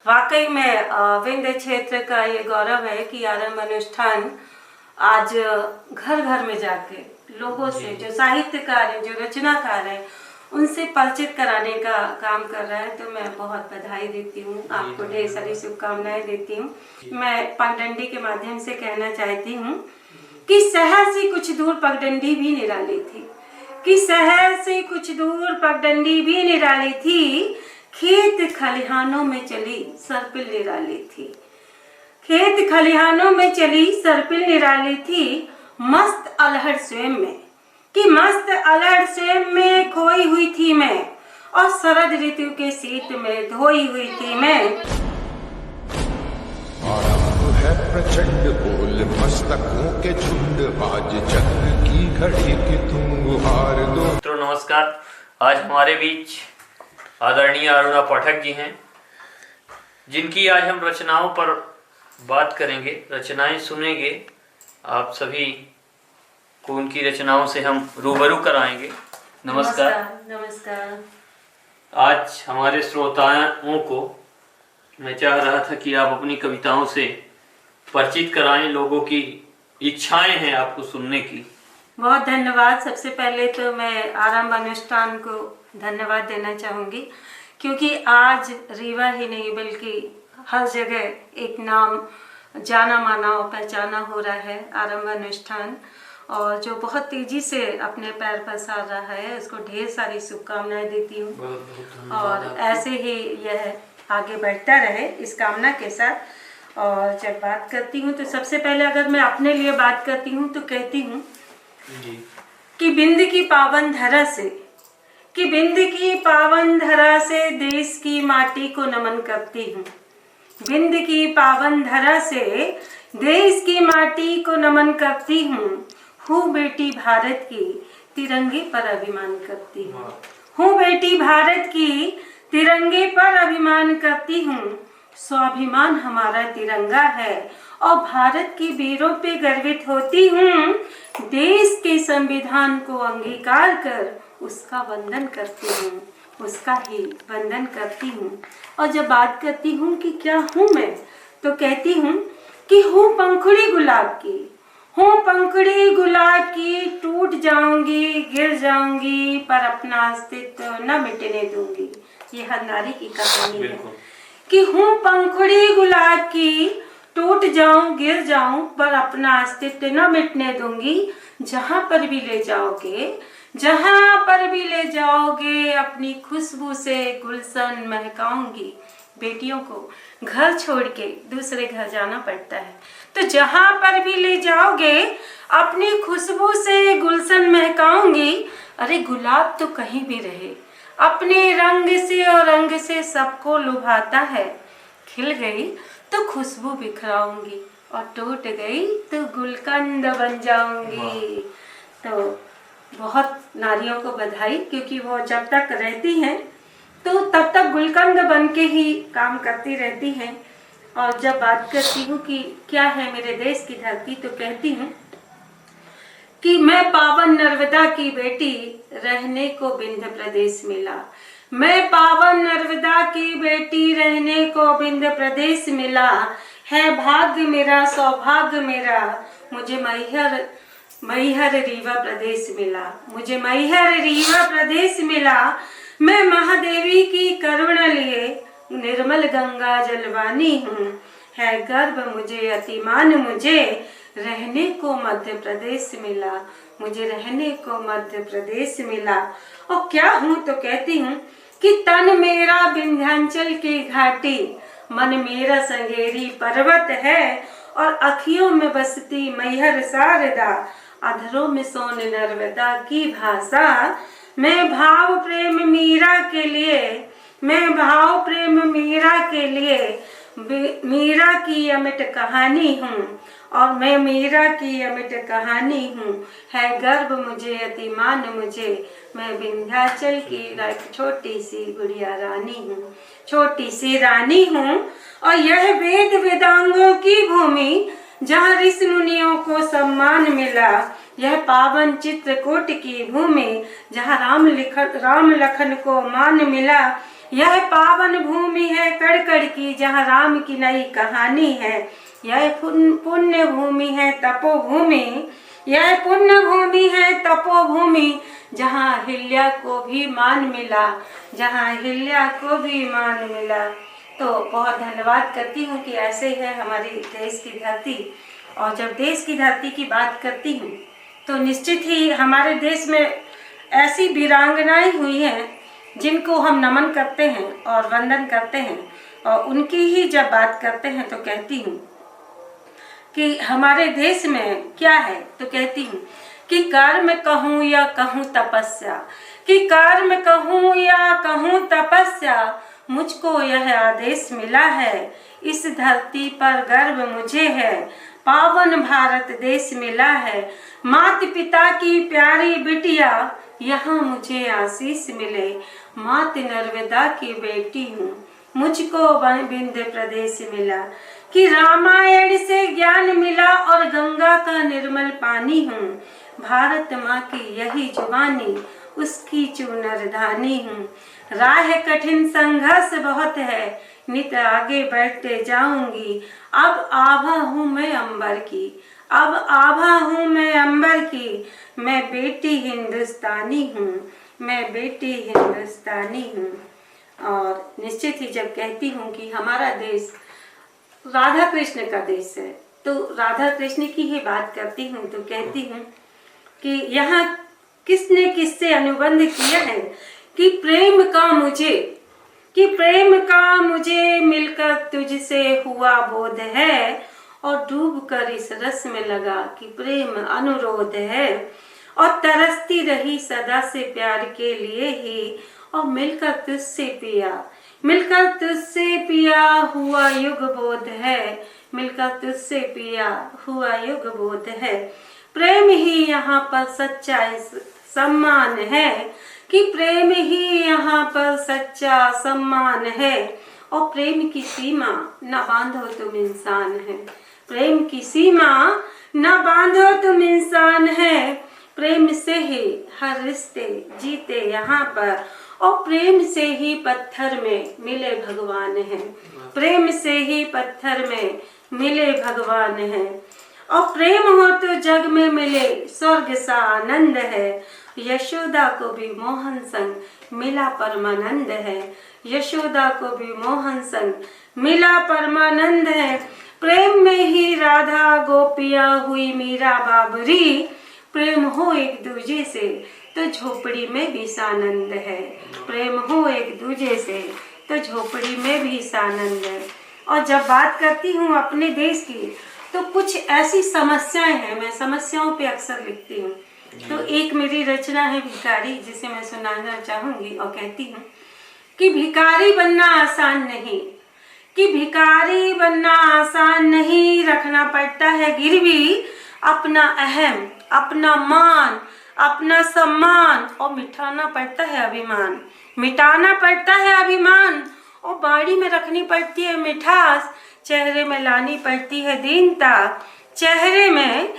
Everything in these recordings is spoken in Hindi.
वाकई में विंध्य क्षेत्र का ये गौरव है कि आरंभ अनुष्ठान आज घर घर में जाके लोगों से, जो साहित्यकार हैं, जो रचनाकार हैं, उनसे परिचित कराने का काम कर रहा है। तो मैं बहुत बधाई देती हूँ, आपको ढेर सारी शुभकामनाएं देती हूँ। मैं पगडंडी के माध्यम से कहना चाहती हूँ कि शहर से कुछ दूर पगडंडी भी निराली थी, कि शहर से कुछ दूर पगडंडी भी निराली थी, खेत खलिहानों में चली सर्पिल निराली थी, खेत खलिहानों में चली सर्पिल निराली थी, मस्त अलहड़ स्वयं में, कि मस्त अलहड़ स्वयं में खोई हुई थी मैं, और शरद ऋतु के शीत में धोई हुई थी मैं। आरंभ है प्रचंड बोल मस्तकों के झुंड, आज चक्र की घड़ी की तुम गुहार दो। मित्रों नमस्कार। आज हमारे बीच आदरणीय अरुणा पाठक जी हैं, जिनकी आज हम रचनाओं पर बात करेंगे, रचनाएं सुनेंगे। आप सभी को उनकी रचनाओं से हम रूबरू कराएंगे। नमस्कार। नमस्कार। आज हमारे श्रोताओं को मैं चाह रहा था कि आप अपनी कविताओं से परिचित कराएं, लोगों की इच्छाएं हैं आपको सुनने की। बहुत धन्यवाद। सबसे पहले तो मैं आरंभ अनुष्ठान को धन्यवाद देना चाहूँगी, क्योंकि आज रीवा ही नहीं बल्कि हर जगह एक नाम जाना माना और पहचाना हो रहा है, आरंभ अनुष्ठान, और जो बहुत तेजी से अपने पैर पसार रहा है, उसको ढेर सारी शुभकामनाएं देती हूँ। और ऐसे ही यह आगे बढ़ता रहे इस कामना के साथ। और जब बात करती हूँ तो सबसे पहले अगर मैं अपने लिए बात करती हूँ तो कहती हूँ कि बिंद की पावन धरा से, कि बिंद की पावन धरा से देश की माटी को नमन करती हूँ, बिंद की पावन धरा से देश की माटी को नमन करती हूँ बेटी भारत की तिरंगे पर अभिमान करती हूँ बेटी भारत की तिरंगे पर अभिमान करती हूँ, स्वाभिमान हमारा तिरंगा है और भारत के वीरों पे गर्वित होती हूँ, देश के संविधान को अंगीकार कर उसका वंदन करती हूँ, उसका ही वंदन करती हूँ। और जब बात करती हूँ कि क्या हूँ मैं, तो कहती हूँ कि हूँ पंखुड़ी गुलाब की, हूँ पंखुड़ी गुलाब की, टूट जाऊंगी गिर जाऊंगी पर अपना अस्तित्व न मिटने दूंगी। ये हर नारी की कहानी है कि हूँ पंखुड़ी गुलाब की, टूट जाऊं गिर जाऊं पर अपना अस्तित्व न मिटने दूंगी। जहां पर भी ले जाओगे, जहां पर भी ले जाओगे, अपनी खुशबू से गुलशन महकाऊंगी। बेटियों को घर छोड़ के दूसरे घर जाना पड़ता है, तो जहां पर भी ले जाओगे अपनी खुशबू से गुलशन महकाऊंगी। अरे गुलाब तो कहीं भी रहे, अपने रंग से और रंग से सबको लुभाता है। खिल गई तो खुशबू बिखराऊंगी और टूट गई तो गुलकंद बन जाऊंगी। तो बहुत नारियों को बधाई, क्योंकि वो जब तक रहती हैं तो तब तक गुलकंद बन के ही काम करती रहती हैं। और जब बात करती हूँ कि क्या है मेरे देश की धरती, तो कहती हूँ कि मैं पावन नर्मदा की बेटी, रहने को विंध्य प्रदेश मिला। मैं पावन नर्मदा की बेटी, रहने को विंध्य प्रदेश मिला। है भाग्य मेरा, सौभाग्य मेरा, मुझे मैहर रीवा प्रदेश मिला, मुझे मैहर रीवा प्रदेश मिला। मैं महादेवी की करुणा लिए निर्मल गंगा जलवानी हूँ। है गर्व मुझे, अतिमान मुझे, रहने को मध्य प्रदेश मिला, मुझे रहने को मध्य प्रदेश मिला। और क्या हूँ, तो कहती हूँ कि तन मेरा विंध्याचल की घाटी, मन मेरा संगेरी पर्वत है, और अखियों में बसती मैहर शारदा, अधरों में सोन नर्मदा की भाषा। मैं भाव प्रेम मीरा के लिए, मैं भाव प्रेम मीरा के लिए मीरा की अमिट कहानी हूँ, और मैं मीरा की अमिट कहानी हूँ। है गर्व मुझे, अतिमान मुझे, मैं विंध्याचल की एक छोटी सी गुड़िया रानी हूँ, छोटी सी रानी हूँ। और यह वेद वेदांगों की भूमि, जहाँ ऋषि मुनियों को सम्मान मिला। यह पावन चित्रकूट की भूमि, जहाँ राम लखन को मान मिला। यह पावन भूमि है कड़कड़ की, जहाँ राम की नई कहानी है। यह पुण्य भूमि है तपोभूमि, यह पुण्य भूमि है तपोभूमि, जहाँ अहिल्या को भी मान मिला, जहाँ अहिल्या को भी मान मिला। तो बहुत धन्यवाद करती हूँ कि ऐसे है हमारी देश की धरती। और जब देश की धरती की बात करती हूँ तो निश्चित ही हमारे देश में ऐसी वीरांगनाएं हुई हैं जिनको हम नमन करते हैं और वंदन करते हैं। और उनकी ही जब बात करते हैं तो कहती हूँ कि हमारे देश में क्या है, तो कहती हूँ कि कर्म कहूँ या कहूँ तपस्या, कि कर्म कहूँ या कहूँ तपस्या, मुझको यह आदेश मिला है। इस धरती पर गर्व मुझे है, पावन भारत देश मिला है। मात पिता की प्यारी बिटिया, यहाँ मुझे आशीष मिले। मात नर्मदा की बेटी हूँ, मुझको विंध्य प्रदेश मिला। कि रामायण से ज्ञान मिला और गंगा का निर्मल पानी हूँ। भारत माँ की यही जुबानी, उसकी चूनर धानी हूँ। राह कठिन संघर्ष बहुत है, नित आगे बढ़ते जाऊंगी। अब आभा हूँ मैं अंबर की, अब आभा हूँ मैं अंबर की। मैं बेटी हिंदुस्तानी हूँ, मैं बेटी हिंदुस्तानी हूँ। और निश्चित ही जब कहती हूँ कि हमारा देश राधा कृष्ण का देश है, तो राधा कृष्ण की ही बात करती हूँ तो कहती हूँ कि यहाँ किसने किससे अनुबंध किया है कि प्रेम का मुझे मिलकर तुझसे हुआ बोध है। और डूब कर इस रस में लगा कि प्रेम अनुरोध है। और तरसती रही सदा से प्यार के लिए ही, और मिलकर तुझसे पिया हुआ युग बोध है। मिलकर तुझसे पिया हुआ युग बोध है। प्रेम ही यहाँ पर सच्चा सम्मान है, कि प्रेम ही यहाँ पर सच्चा सम्मान है। और प्रेम की सीमा न बांधो तुम इंसान है, प्रेम की सीमा न बांधो तुम इंसान है। प्रेम से ही हर रिश्ते जीते यहाँ पर, और प्रेम से ही पत्थर में मिले भगवान हैं। प्रेम से ही पत्थर में मिले भगवान हैं। और प्रेम हो तो जग में मिले स्वर्ग सा आनंद है। यशोदा को भी मोहन संग मिला परमानंद है। यशोदा को भी मोहन संग मिला परमानंद है। प्रेम में ही राधा गोपिया हुई मीरा बाबरी। प्रेम हो एक दूजे से तो झोपड़ी में भी सानंद है। प्रेम हो एक दूजे से तो झोपड़ी में भी सानंद है। और जब बात करती हूँ अपने देश की तो कुछ ऐसी समस्याएं हैं, मैं समस्याओं पे अक्सर लिखती हूँ। तो एक मेरी रचना है भिखारी, जिसे मैं सुनाना चाहूंगी। और कहती हूँ कि भिखारी बनना आसान नहीं, कि भिखारी बनना आसान नहीं। रखना पड़ता है गिरवी अपना अहम, अपना मान, अपना सम्मान। और मिटाना पड़ता है अभिमान, मिटाना पड़ता है अभिमान। और बाड़ी में रखनी पड़ती है मिठास, चेहरे में लानी पड़ती है दीनता। चेहरे में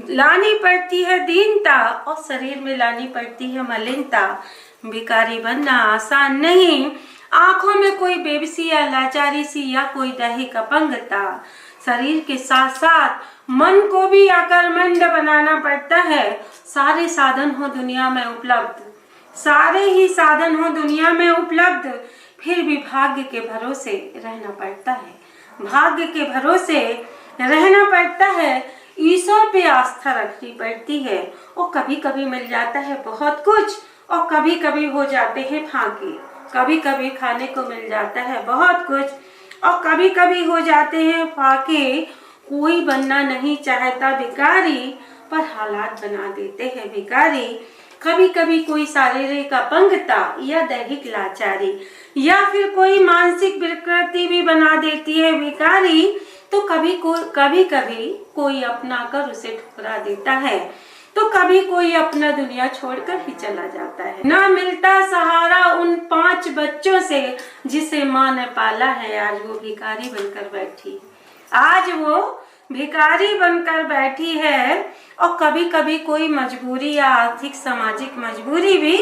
लानी पड़ती है दीनता, और शरीर में लानी पड़ती है मलिनता। भिखारी बनना आसान नहीं। आंखों में कोई बेबसी या लाचारी सी, या कोई दैहिक अपंगता। शरीर के साथ साथ मन को भी आकर्मण्ड बनाना पड़ता है। सारे साधन हो दुनिया में उपलब्ध, सारे ही साधन हो दुनिया में उपलब्ध, फिर भी भाग्य के भरोसे रहना पड़ता है। भाग्य के भरोसे रहना पड़ता है। ईश्वर पे आस्था रखनी पड़ती है। और कभी कभी मिल जाता है बहुत कुछ, और कभी कभी हो जाते हैं फाके। कभी कभी खाने को मिल जाता है बहुत कुछ, और कभी कभी हो जाते हैं फाके। कोई बनना नहीं चाहता भिखारी, पर हालात बना देते हैं भिखारी। कभी कभी कोई शारीरिक अपंगता या दैहिक लाचारी, या फिर कोई मानसिक विकृति भी बना देती है भिखारी। तो कभी कभी कोई अपना कर उसे ठुकरा देता है, तो कभी कोई अपना दुनिया छोड़कर ही चला जाता है। ना मिलता सहारा उन 5 बच्चों से जिसे माँ ने पाला है। आज वो भिखारी बनकर बैठी, आज वो भिखारी बनकर बैठी है। और कभी कभी कोई मजबूरी या आर्थिक सामाजिक मजबूरी भी,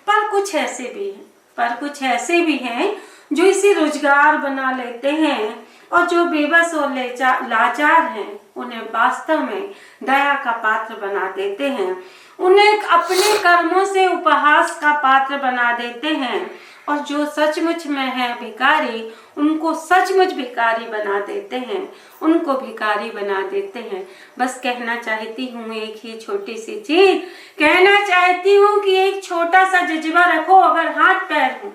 पर कुछ ऐसे भी हैं पर कुछ ऐसे भी हैं जो इसे रोजगार बना लेते हैं, और जो बेबस और लाचार हैं उन्हें वास्तव में दया का पात्र बना देते हैं, उन्हें अपने कर्मों से उपहास का पात्र बना देते हैं, और जो सचमुच में है भिखारी उनको सचमुच भिखारी बना देते हैं, उनको भिखारी बना देते हैं। बस कहना चाहती हूँ एक ही छोटी सी चीज, कहना चाहती हूँ कि एक छोटा सा जज्बा रखो, अगर हाथ पैर हो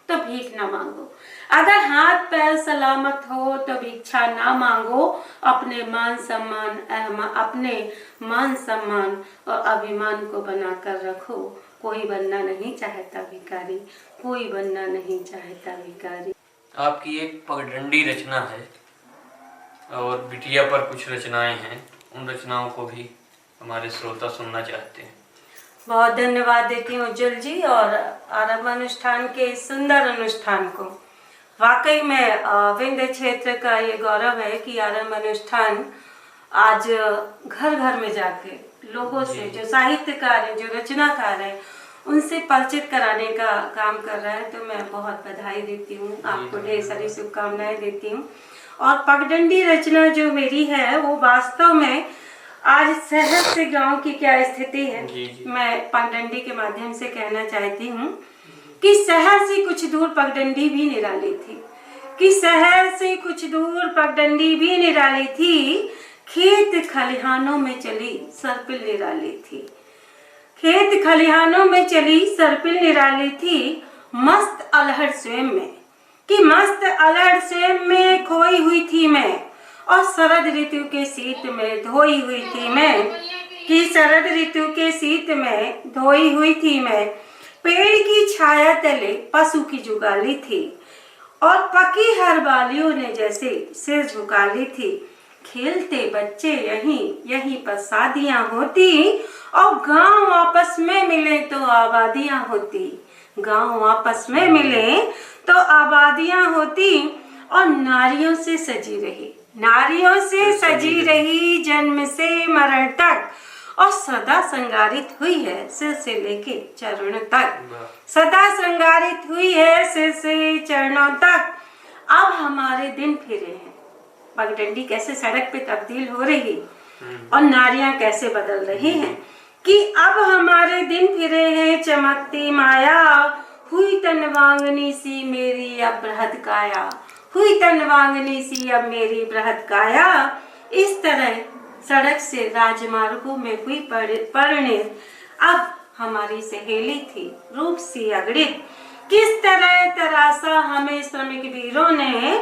तो भीख ना मांगो, अगर हाथ पैर सलामत हो तो भिक्षा ना मांगो। अपने मान सम्मान और अभिमान को बनाकर रखो। कोई बनना नहीं चाहता भिखारी, कोई बनना नहीं चाहता भिखारी। आपकी एक पगडंडी रचना है और बिटिया पर कुछ रचनाएं हैं, उन रचनाओं को भी हमारे श्रोता सुनना चाहते हैं। बहुत धन्यवाद देती हूँ उज्जवल जी और आरंभ अनुष्ठान के इस सुंदर अनुष्ठान को। वाकई में विंध्य क्षेत्र का ये गौरव है कि आरंभ अनुष्ठान आज घर घर में जाके लोगों से, जो साहित्यकार हैं, जो रचनाकार हैं, उनसे परिचित कराने का काम कर रहा है। तो मैं बहुत बधाई देती हूँ, आपको ढेर सारी शुभकामनाएं देती हूँ। और पगडंडी रचना जो मेरी है वो वास्तव में आज शहर से गांव की क्या स्थिति है, मैं पगडंडी के माध्यम से कहना चाहती हूँ कि शहर से कुछ दूर पगडंडी भी निराली थी, कि शहर से कुछ दूर पगडंडी भी निराली थी। खेत खलिहानों में चली सर्पिल निराली थी, खेत खलिहानों में चली सर्पिल निराली थी। मस्त अलहड़ स्वयं में, कि मस्त अलहड़ स्वयं में खोई हुई थी मैं, और शरद ऋतु के शीत में धोई हुई थी मैं, कि शरद ऋतु के शीत में धोई हुई थी मैं। पेड़ की छाया तले पशु की जुगाली थी, और पकी हरबालियों ने जैसे सिर झुका ली थी। खेलते बच्चे यहीं पर शादियां होती, और गांव आपस में मिले तो आबादियां होती, गांव आपस में मिले तो आबादियां होती। और नारियों से सजी रही, नारियों से सजी रही जन्म से मरण तक, और सदा श्रृंगारित हुई है सिर से लेके चरणों तक, सदा श्रृंगारित हुई है सिर से चरणों तक। अब हमारे दिन फिरे हैं, पगडंडी कैसे सड़क पे तब्दील हो रही और नारियां कैसे बदल रही हैं, कि अब हमारे दिन फिरे हैं चमकती माया। हुई तनवांगनी सी मेरी अब बृहद काया, हुई तनवांगनी सी अब मेरी बृहद काया। इस तरह सड़क से राजमार्गों में हुई परिणित अब हमारी सहेली थी रूप सी अगणित। किस तरह तरासा हमें श्रमिक वीरों ने,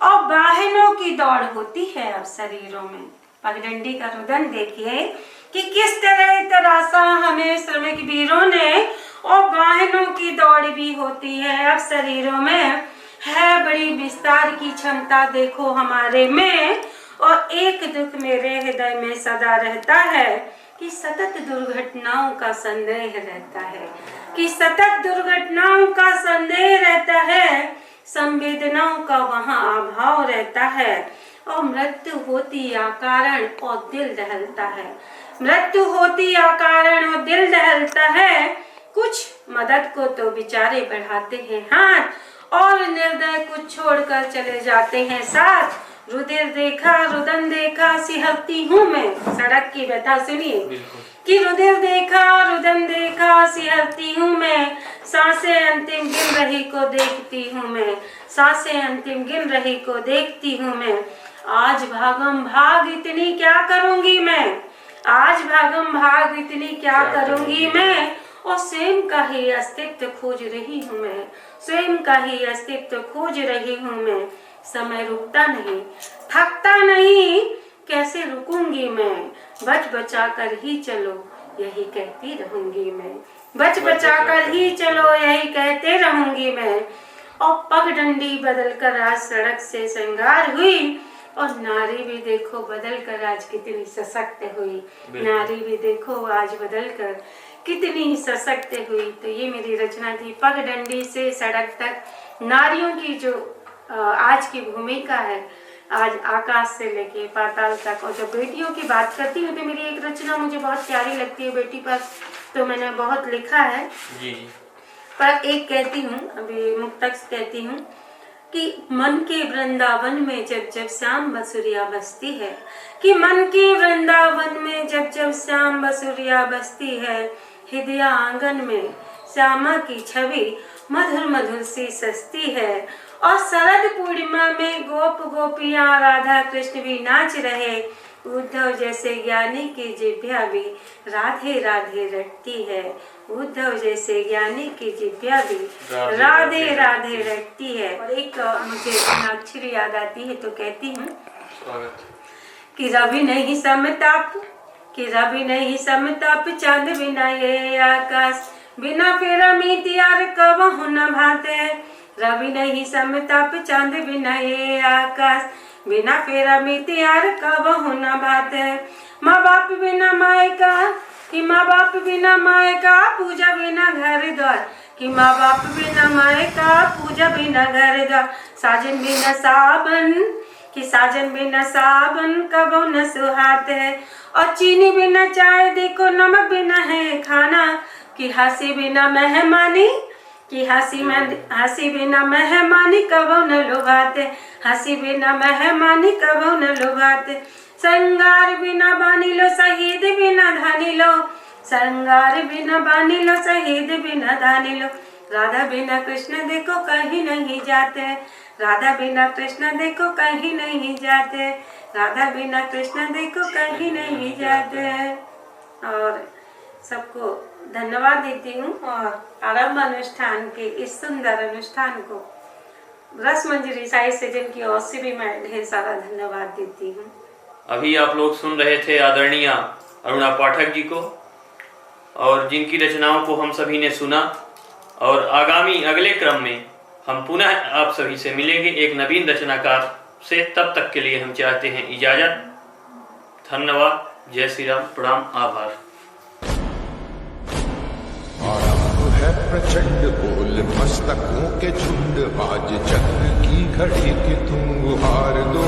और वाहनों की दौड़ होती है अब शरीरों में। पगडंडी का रुदन देखिए कि किस तरह तरासा हमें श्रमिक वीरों ने, और वाहनों की दौड़ भी होती है अब शरीरों में। है बड़ी विस्तार की क्षमता देखो हमारे में, और एक दुख मेरे हृदय में सदा रहता है, कि सतत दुर्घटनाओं का संदेह रहता है, कि सतत दुर्घटनाओं का संदेह रहता है। संवेदनाओं का वहाँ अभाव रहता है, और मृत्यु होती अकारण और दिल दहलता है, मृत्यु होती अकारण और दिल दहलता है। कुछ मदद को तो बेचारे बढ़ाते हैं हाथ, और निर्दय कुछ छोड़कर चले जाते हैं साथ। रुधिर देखा रुदन देखा सिहरती हूँ मैं, सड़क की व्यथा सुनिए, कि रुधिर देखा रुदन देखा सिहरती हूँ मैं। सांसें अंतिम गिन रही को देखती हूँ मैं, सांसें अंतिम गिन रही को देखती हूँ मैं। आज भागम भाग इतनी क्या करूँगी मैं, आज भागम भाग इतनी क्या करूँगी मैं। और स्वयं का ही अस्तित्व खोज रही हूँ मैं, स्वयं का ही अस्तित्व खोज रही हूँ मैं। समय रुकता नहीं, थकता नहीं, कैसे रुकूंगी मैं। बच बचा कर ही चलो यही कहती रहूंगी मैं, बच बचा कर ही चलो यही कहते रहूंगी मैं। और पगडंडी बदल कर आज सड़क से श्रृंगार हुई, और नारी भी देखो बदल कर आज कितनी सशक्त हुई, नारी भी देखो आज बदल कर कितनी सशक्त हुई। तो ये मेरी रचना थी, पगडंडी से सड़क तक नारियों की जो आज की भूमिका है, आज आकाश से लेके पाताल तक। और जब बेटियों की बात करती हूँ तो मेरी एक रचना मुझे बहुत प्यारी लगती है बेटी पर, तो मैंने बहुत लिखा है। पर एक कहती हूँ, अभी मुक्तक कहती हूँ कि मन के वृंदावन में जब जब श्याम बसुरिया बसती है, कि मन के वृंदावन में जब जब श्याम बसुरिया बसती है, हृदय आंगन में श्यामा की छवि मधुर मधुर सी सस्ती है। और शरद पूर्णिमा में गोप गोपियां राधा कृष्ण भी नाच रहे, उद्धव जैसे ज्ञानी की जिभ्या भी राधे राधे रटती है। उद्धव जैसे ज्ञानी की जिभ्या भी राधे राधे रटती है। और एक मुझे अक्षरी याद आती है तो कहती हूँ कि रवि नहीं समताप, कि रवि नहीं समताप, चांद बिना ये आकाश, बिना फिर अमित यार कबहु न भाते। रवि नहीं समताप, चांद बिना ये आकाश, बिना फिर अमित यार कबहु न भाते। माँ बाप बिना माए का, कि माँ बाप बिना माए का, पूजा बिना घर द्वार, कि माँ बाप बिना माए का, पूजा बिना घर द्वार। साजन बिना साबन, कि साजन बिना साबन कबो न सुहाते है। और चीनी बिना चाय, देखो नमक बिना है खाना, कि हंसी बिना मेहमानी, कि हंसी बिना मेहमानी कबो न लुभाते। हंसी बिना मेहमानी कबो न लुभाते। श्रृंगार बिना बानी लो, शहीद बिना धानी लो, श्रृंगार बिना बानी लो, शहीद बिना धानी लो। राधा बिना कृष्ण देखो कहीं नहीं जाते, राधा बिना कृष्ण देखो कहीं नहीं जाते, राधा बिना कृष्ण देखो कहीं नहीं जाते। और सबको धन्यवाद देती हूँ और आरंभ अनुष्ठान के इस सुंदर अनुष्ठान को रस मंजरी साई सजन की ओर से भी मैं ढेर सारा धन्यवाद देती हूँ। अभी आप लोग सुन रहे थे आदरणीय अरुणा पाठक जी को, और जिनकी रचनाओं को हम सभी ने सुना। और आगामी अगले क्रम में हम पुनः आप सभी से मिलेंगे एक नवीन रचनाकार से। तब तक के लिए हम चाहते हैं इजाजत। धन्यवाद। जय श्री राम। प्रणाम। आभार। आरंभ है प्रचंड बोल मस्तकों के झुंड, आज चक्र की घड़ी कि तुम गुहार दो।